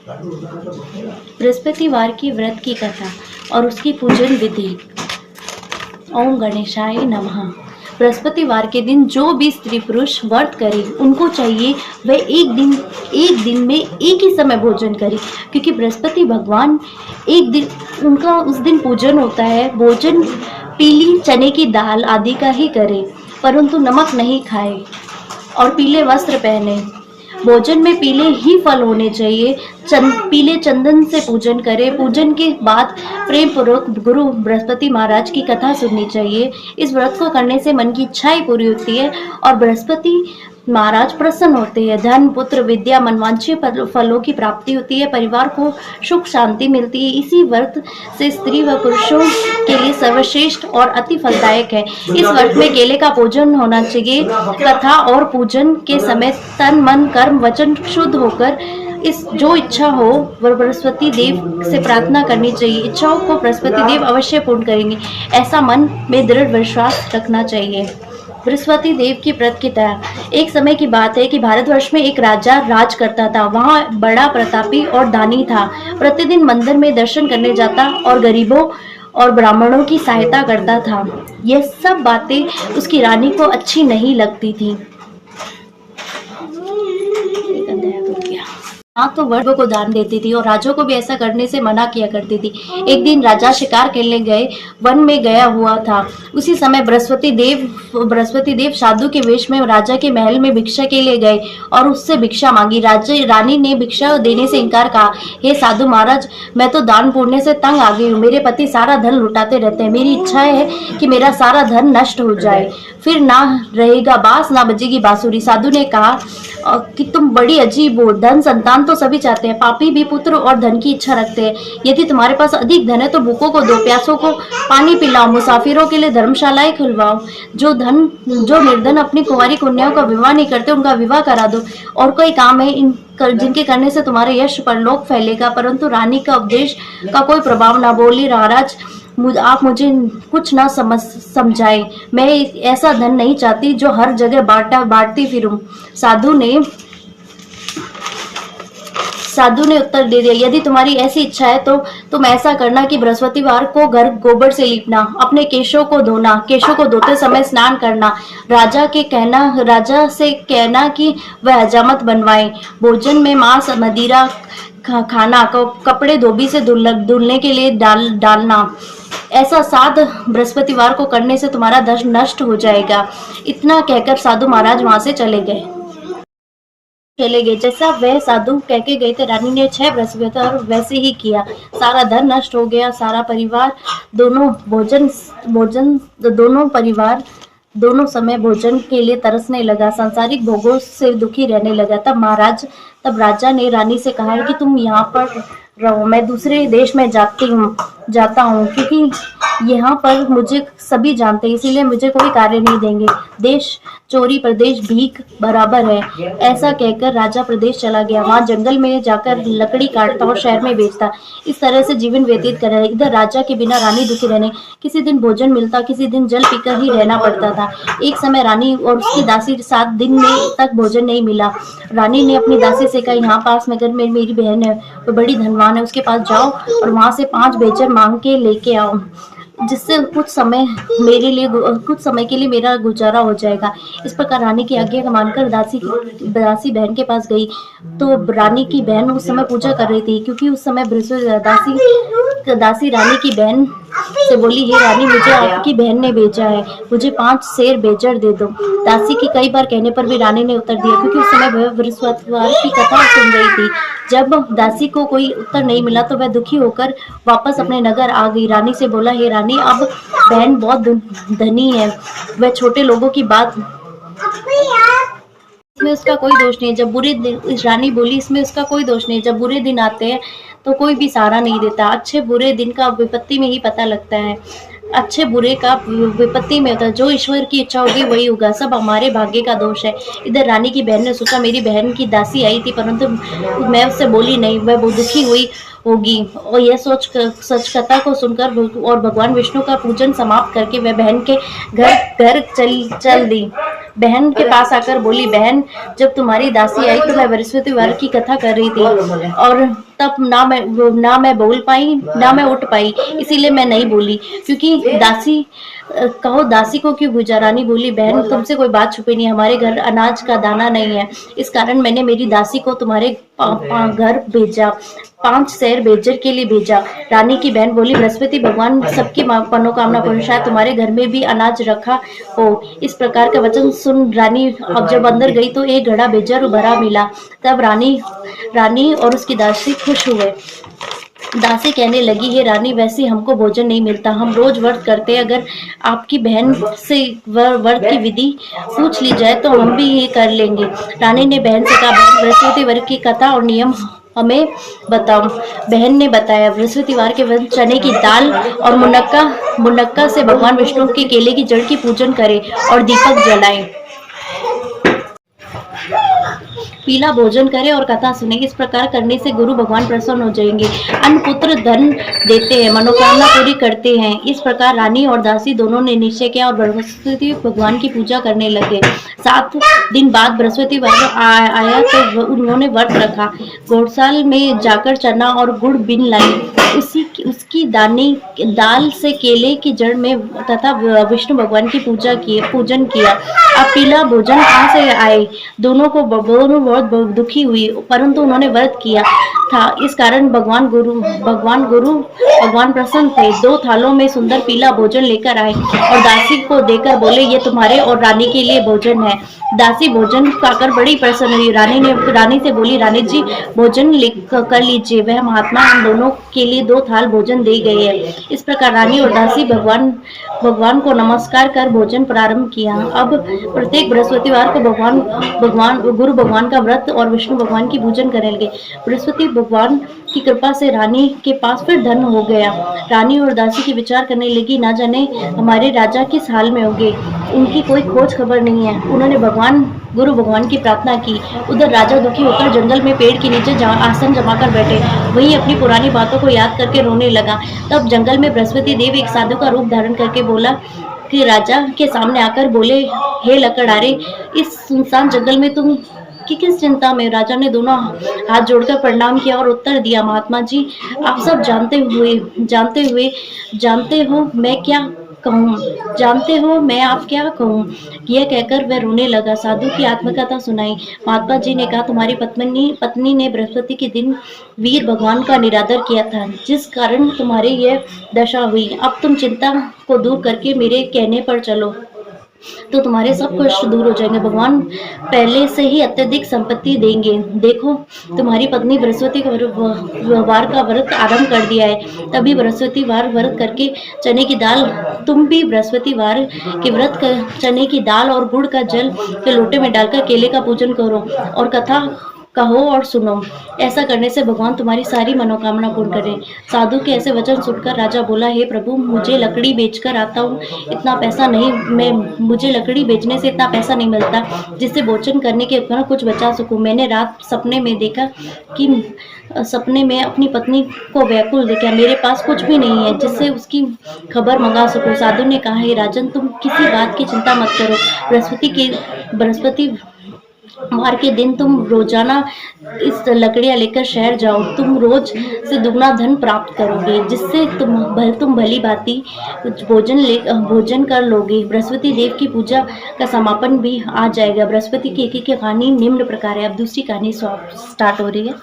बृहस्पतिवार की व्रत की कथा और उसकी पूजन विधि। ओम गणेशाय नमः। बृहस्पतिवार के दिन जो भी स्त्री पुरुष व्रत करे उनको चाहिए वह एक दिन में एक ही समय भोजन करे, क्योंकि बृहस्पति भगवान एक दिन उनका उस दिन पूजन होता है। भोजन पीली चने की दाल आदि का ही करे, परंतु नमक नहीं खाए और पीले वस्त्र पहने। भोजन में पीले ही फल होने चाहिए। पीले चंदन से पूजन करें। पूजन के बाद प्रेम पूर्वक गुरु बृहस्पति महाराज की कथा सुननी चाहिए। इस व्रत को करने से मन की इच्छाएं पूरी होती है और बृहस्पति महाराज प्रसन्न होते हैं। धन, पुत्र, विद्या, मनवांछित फलों की प्राप्ति होती है। परिवार को सुख शांति मिलती है। इसी व्रत से स्त्री व पुरुषों के लिए सर्वश्रेष्ठ और अति फलदायक है। इस व्रत में केले का पूजन होना चाहिए। कथा और पूजन के समय तन, मन, कर्म, वचन शुद्ध होकर इस जो इच्छा हो वह बृहस्पति देव से प्रार्थना करनी चाहिए। इच्छाओं को बृहस्पति देव अवश्य पूर्ण करेंगे, ऐसा मन में दृढ़ विश्वास रखना चाहिए। बृहस्पति देव की व्रत की तरह एक समय की बात है कि भारतवर्ष में एक राजा राज करता था। वहाँ बड़ा प्रतापी और दानी था। प्रतिदिन मंदिर में दर्शन करने जाता और गरीबों और ब्राह्मणों की सहायता करता था। यह सब बातें उसकी रानी को अच्छी नहीं लगती थी। हाँ, तो वर्ग को दान देती थी और राजों को भी ऐसा करने से मना किया करती थी। एक दिन राजा शिकार खेलने गए, वन में गया हुआ था। उसी समय बृहस्पति देव साधु के वेश में राजा के महल में भिक्षा के लिए गए और उससे भिक्षा मांगी। रानी ने भिक्षा देने से इनकार कहा। हे साधु महाराज, मैं तो दान पुण्य से तंग आ गई हूँ। मेरे पति सारा धन लुटाते रहते हैं। मेरी इच्छा है कि मेरा सारा धन नष्ट हो जाए, फिर ना रहेगा बांस ना बजेगी बांसुरी। साधु ने कहा कि तुम बड़ी अजीब हो। धन संतान तो सभी चाहते हैं, पापी भी पुत्र और धन की इच्छा रखते हैं। यदि तुम्हारे पास अधिक धन है तो भूखों को दो, प्यासों को पानी पिलाओ, मुसाफिरों के लिए धर्मशालाएं खुलवाओ। जो निर्धन अपनी कुंवारी कन्याओं का विवाह नहीं करते उनका विवाह करा दो। और कोई काम है जिनके करने से तुम्हारे यश परलोक फैलेगा। परंतु रानी का उपदेश का कोई प्रभाव ना। बोली, महाराज आप मुझे कुछ ना समझाए। मैं ऐसा धन नहीं चाहती जो हर जगह बांटती फिरूं। साधु ने उत्तर दे दिया, यदि तुम्हारी ऐसी इच्छा है तो तुम ऐसा करना कि बृहस्पतिवार को घर गोबर से लीपना, अपने केशों को धोना, केशों को धोते समय स्नान करना। राजा से कहना कि वह हजामत बनवाए। भोजन में मांस, मदिरा खाना, कपड़े धोबी से धुलने के लिए डालना। ऐसा साध बृहस्पतिवार को करने से तुम्हारा धन नष्ट हो जाएगा। इतना कहकर साधु महाराज वहां से चले गए। जैसा वह साधु कह के गए थे, रानी ने 6 बृहस्पतिवार वैसे ही किया। सारा धन नष्ट हो गया। सारा परिवार दोनों समय भोजन के लिए तरसने लगा। सांसारिक भोगों से दुखी रहने लगा। तब राजा ने रानी से कहा कि तुम यहाँ पर रहो, मैं दूसरे देश में जाता हूँ, क्योंकि यहाँ पर मुझे सभी जानते हैं, इसीलिए मुझे कोई कार्य नहीं देंगे। देश चोरी, प्रदेश भीख बराबर है। ऐसा कहकर राजा प्रदेश चला गया। वहाँ जंगल में जाकर लकड़ी काटता और शहर में बेचता। इस तरह से जीवन व्यतीत कर रहा है। इधर राजा के बिना रानी दुखी रहने। किसी दिन भोजन मिलता, किसी दिन जल पीकर ही रहना पड़ता था। एक समय रानी और उसकी दासी 7 दिन तक भोजन नहीं मिला। रानी ने अपनी दासी से कहा, यहाँ पास में मेरी बहन है, वो बड़ी धनवान है, उसके पास जाओ और वहां से 5 बेचर मांग के लेके आओ, जिससे कुछ समय के लिए मेरा गुजारा हो जाएगा। इस प्रकार रानी की आज्ञा का मानकर दासी बहन के पास गई। तो रानी की बहन उस समय पूजा कर रही थी, क्योंकि उस समय दासी रानी की बहन से बोली, हे रानी, मुझे आपकी बहन ने भेजा है, मुझे 5 सेर बेचर दे दो। दासी की कई बार कहने पर भी रानी ने उत्तर दिया, क्योंकि उस समय वह बृहस्पतिवार की कथा सुन रही थी। जब दासी को कोई उत्तर नहीं मिला तो वह दुखी होकर वापस अपने नगर आ गई। रानी से बोला, हे रानी, अब बहन बहुत धनी है, वह छोटे लोगों की बात इसमें उसका कोई दोष नहीं। जब बुरे दिन, रानी बोली, इसमें उसका कोई दोष नहीं। जब बुरे दिन आते हैं तो कोई भी सहारा नहीं देता। अच्छे बुरे दिन का विपत्ति में ही पता लगता है। अच्छे बुरे का विपत्ति में होता है। जो ईश्वर की इच्छा होगी वही होगा। सब हमारे भाग्य का दोष है। इधर रानी की बहन ने सोचा, मेरी बहन की दासी आई थी, परंतु मैं उससे बोली नहीं, वह बहुत दुखी हुई होगी। और यह सच कथा को सुनकर और भगवान विष्णु का पूजन समाप्त करके वह बहन के घर चल दी। बहन के पास आकर बोली, बहन, जब तुम्हारी दासी आई तो मैं बृहस्पतिवार की कथा कर रही थी और तब ना मैं बोल पाई, ना मैं उठ पाई, इसीलिए मैं नहीं बोली, क्योंकि दासी कहो दासी को क्यों भेजा? रानी बोली, बहन तुमसे कोई बात छुपी नहीं, हमारे घर अनाज का दाना नहीं है, इस कारण मैंने मेरी दासी को तुम्हारे घर भेजा, 5 सेर बेजर के लिए भेजा। रानी की बहन बोली, बृहस्पति भगवान सबकी मनोकामना पूर्ण, शायद तुम्हारे घर में भी अनाज रखा हो। इस प्रकार का वचन सुन रानी अब जब अंदर गई तो एक घड़ा बेजर भरा मिला। तब रानी और उसकी दासी खुश हुए। दासी कहने लगी, हे रानी, वैसे हमको भोजन नहीं मिलता, हम रोज व्रत करते हैं, अगर आपकी बहन से व्रत की विधि पूछ ली जाए तो हम भी ये कर लेंगे। रानी ने बहन से कहा, बहन बृहस्पति व्रत की कथा और नियम हमें बताओ। बहन ने बताया, बृहस्पतिवार के व्रत चने की दाल और मुनक्का से भगवान विष्णु के केले की जड़ की पूजन करें और दीपक जलाएं, पीला भोजन करें और कथा सुने। इस प्रकार करने से गुरु भगवान प्रसन्न हो जाएंगे, अन्न पुत्र धन देते हैं, मनोकामना पूरी करते हैं। इस प्रकार रानी और दासी दोनों ने निश्चय किया और बृहस्पति भगवान की पूजा करने लगे। 7 दिन बाद बृहस्पतिवार आया तो उन्होंने व्रत रखा, गौशाल में जाकर चना और गुड़ बीन लाई, उसकी दाल से केले की जड़ में तथा विष्णु भगवान की पूजन किया। अब पीला भोजन कहाँ से आए? दोनों बहुत दुखी हुई, परंतु उन्होंने व्रत किया था, इस कारण भगवान प्रसन्न थे। 2 थालों में सुंदर पीला भोजन लेकर आए और दासी को देकर बोले, ये तुम्हारे और रानी के लिए भोजन है। दासी भोजन खाकर बड़ी प्रसन्न हुई। रानी से बोली, रानी जी भोजन कर लीजिए, वह महात्मा हम दोनों के लिए 2 थाल भोजन दे गए हैं। इस प्रकार रानी और दासी भगवान को नमस्कार कर भोजन प्रारंभ किया। अब प्रत्येक बृहस्पतिवार को गुरु भगवान का व्रत और विष्णु भगवान की पूजन करने लगे। बृहस्पति भगवान की कृपा से रानी के पास फिर धन हो गया। रानी और दासी की विचार करने लगी, ना जाने हमारे राजा किस हाल में होंगे, उनकी कोई खोज खबर नहीं है। उन्होंने गुरु भगवान की प्रार्थना की। उधर राजा दुखी होकर जंगल में पेड़ के नीचे आसन जमाकर बैठे, वहीं अपनी पुरानी बातों को याद करके रोने लगा। तब जंगल में बृहस्पति देव एक साधु का रूप धारण करके बोला कि राजा के सामने आकर बोले, हे लकड़हारे, इस सुनसान जंगल में तुम कि किस चिंता में? राजा ने दोनों हाथ जोड़कर प्रणाम किया और उत्तर दिया, महात्मा जी, आप सब जानते हो मैं क्या कहूँ, जानते हो मैं आप क्या कहूँ। यह कहकर वह रोने लगा। साधु की आत्मकथा सुनाई। महात्मा जी ने कहा, तुम्हारी पत्नी ने बृहस्पति के दिन वीर भगवान का निरादर किया था, जिस कारण तुम्हारी यह दशा हुई। अब तुम चिंता को दूर करके मेरे कहने पर चलो तो तुम्हारे सब कष्ट दूर हो जाएंगे। भगवान पहले से ही अत्यधिक संपत्ति देंगे। देखो, तुम्हारी पत्नी बृहस्पतिवार का व्रत आरंभ कर दिया है। तभी बृहस्पतिवार व्रत करके चने की दाल, तुम भी बृहस्पतिवार के व्रत कर चने की दाल और गुड़ का जल के लोटे में डालकर केले का पूजन करो और कथा कहो और सुनो। ऐसा करने से भगवान तुम्हारी सारी मनोकामना पूर्ण करें। साधु के ऐसे वचन सुनकर राजा बोला, हे प्रभु, मुझे लकड़ी बेचकर आता हूँ, इतना पैसा नहीं, मुझे लकड़ी बेचने से इतना पैसा नहीं मिलता जिससे भोजन करने के उपकरण कुछ बचा सकूं। मैंने रात सपने में देखा कि सपने में अपनी पत्नी को व्याकुल देखा, मेरे पास कुछ भी नहीं है जिससे उसकी खबर मंगा सकूं। साधु ने कहा, हे राजन, तुम किसी बात की चिंता मत करो। बृहस्पतिवार के दिन तुम रोजाना इस लकड़ियां लेकर शहर जाओ, तुम रोज से दुगना धन प्राप्त करोगे, जिससे तुम भली भांति भोजन कर लोगे। बृहस्पति देव की पूजा का समापन भी आ जाएगा। बृहस्पति की एक कहानी निम्न प्रकार है। अब दूसरी कहानी स्टार्ट हो रही है।